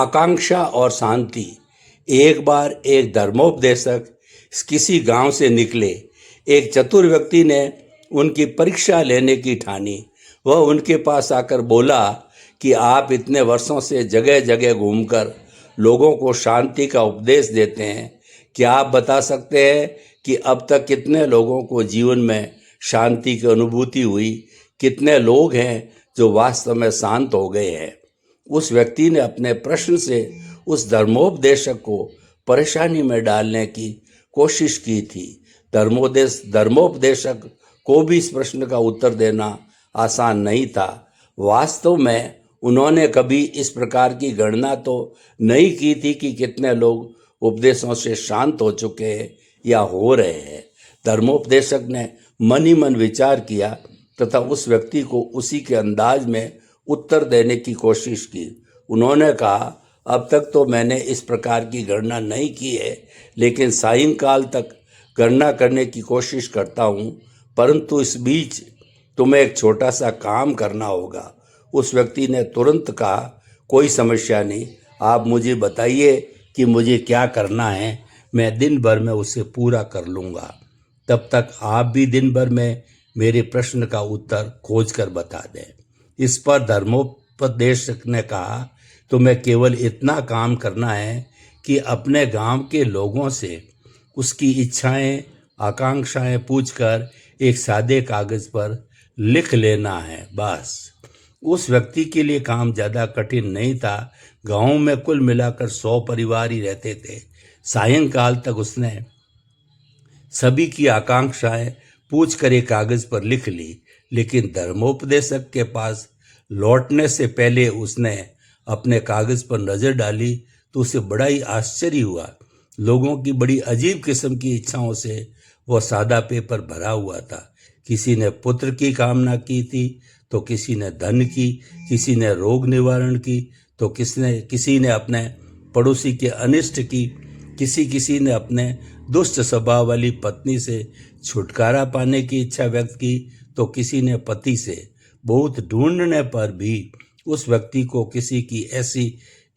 आकांक्षा और शांति। एक बार एक धर्मोपदेशक किसी गांव से निकले। एक चतुर व्यक्ति ने उनकी परीक्षा लेने की ठानी। वह उनके पास आकर बोला कि आप इतने वर्षों से जगह जगह घूमकर लोगों को शांति का उपदेश देते हैं। क्या आप बता सकते हैं कि अब तक कितने लोगों को जीवन में शांति की अनुभूति हुई? कितने लोग हैं जो वास्तव में शांत हो गए हैं? उस व्यक्ति ने अपने प्रश्न से उस धर्मोपदेशक को परेशानी में डालने की कोशिश की थी। धर्मोपदेशक को भी इस प्रश्न का उत्तर देना आसान नहीं था। वास्तव में उन्होंने कभी इस प्रकार की गणना तो नहीं की थी कि कितने लोग उपदेशों से शांत हो चुके हैं या हो रहे हैं। धर्मोपदेशक ने मन ही मन विचार किया तथा उस व्यक्ति को उसी के अंदाज में उत्तर देने की कोशिश की। उन्होंने कहा, अब तक तो मैंने इस प्रकार की गणना नहीं की है, लेकिन सायंकाल तक गणना करने की कोशिश करता हूँ, परंतु इस बीच तुम्हें एक छोटा सा काम करना होगा। उस व्यक्ति ने तुरंत कहा, कोई समस्या नहीं, आप मुझे बताइए कि मुझे क्या करना है, मैं दिन भर में उसे पूरा कर लूँगा। तब तक आप भी दिन भर में मेरे प्रश्न का उत्तर खोज कर बता दें। इस पर धर्मोपदेशक ने कहा, तुम्हें केवल इतना काम करना है कि अपने गांव के लोगों से उसकी इच्छाएं, आकांक्षाएं पूछकर एक सादे कागज पर लिख लेना है, बस। उस व्यक्ति के लिए काम ज़्यादा कठिन नहीं था। गांव में कुल मिलाकर 100 परिवार ही रहते थे। सायंकाल तक उसने सभी की आकांक्षाएं पूछकर एक कागज पर लिख ली, लेकिन धर्मोपदेशक के पास लौटने से पहले उसने अपने कागज पर नजर डाली तो उसे बड़ा ही आश्चर्य हुआ। लोगों की बड़ी अजीब किस्म की इच्छाओं से वह सादा पेपर भरा हुआ था। किसी ने पुत्र की कामना की थी, तो किसी ने धन की, किसी ने रोग निवारण की, तो किसी ने अपने पड़ोसी के अनिष्ट की, किसी ने अपने दुष्ट स्वभाव वाली पत्नी से छुटकारा पाने की इच्छा व्यक्त की, तो किसी ने पति से। बहुत ढूंढने पर भी उस व्यक्ति को किसी की ऐसी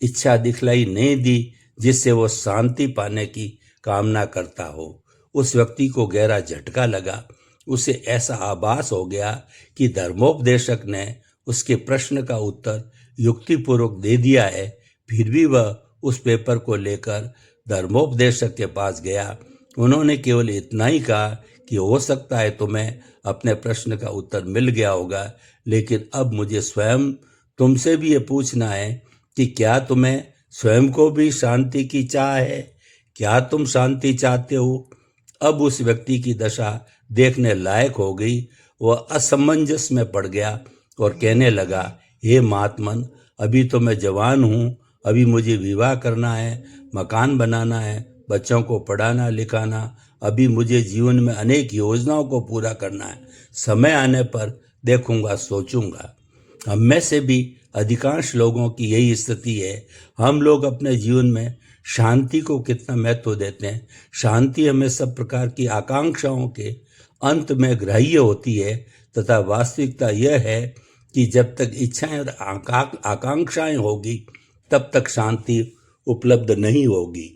इच्छा दिखलाई नहीं दी जिससे वो शांति पाने की कामना करता हो। उस व्यक्ति को गहरा झटका लगा। उसे ऐसा आभास हो गया कि धर्मोपदेशक ने उसके प्रश्न का उत्तर युक्तिपूर्वक दे दिया है। फिर भी वह उस पेपर को लेकर धर्मोपदेशक के पास गया। उन्होंने केवल इतना ही कहा कि हो सकता है तुम्हें अपने प्रश्न का उत्तर मिल गया होगा, लेकिन अब मुझे स्वयं तुमसे भी ये पूछना है कि क्या तुम्हें स्वयं को भी शांति की चाह है? क्या तुम शांति चाहते हो? अब उस व्यक्ति की दशा देखने लायक हो गई। वह असमंजस में पड़ गया और कहने लगा, हे महात्मन, अभी तो मैं जवान हूँ, अभी मुझे विवाह करना है, मकान बनाना है, बच्चों को पढ़ाना लिखाना, अभी मुझे जीवन में अनेक योजनाओं को पूरा करना है। समय आने पर देखूंगा, सोचूंगा। हम में से भी अधिकांश लोगों की यही स्थिति है। हम लोग अपने जीवन में शांति को कितना महत्व देते हैं। शांति हमें सब प्रकार की आकांक्षाओं के अंत में ग्राह्य होती है, तथा वास्तविकता यह है कि जब तक इच्छाएं और आकांक्षाएं होगी तब तक शांति उपलब्ध नहीं होगी।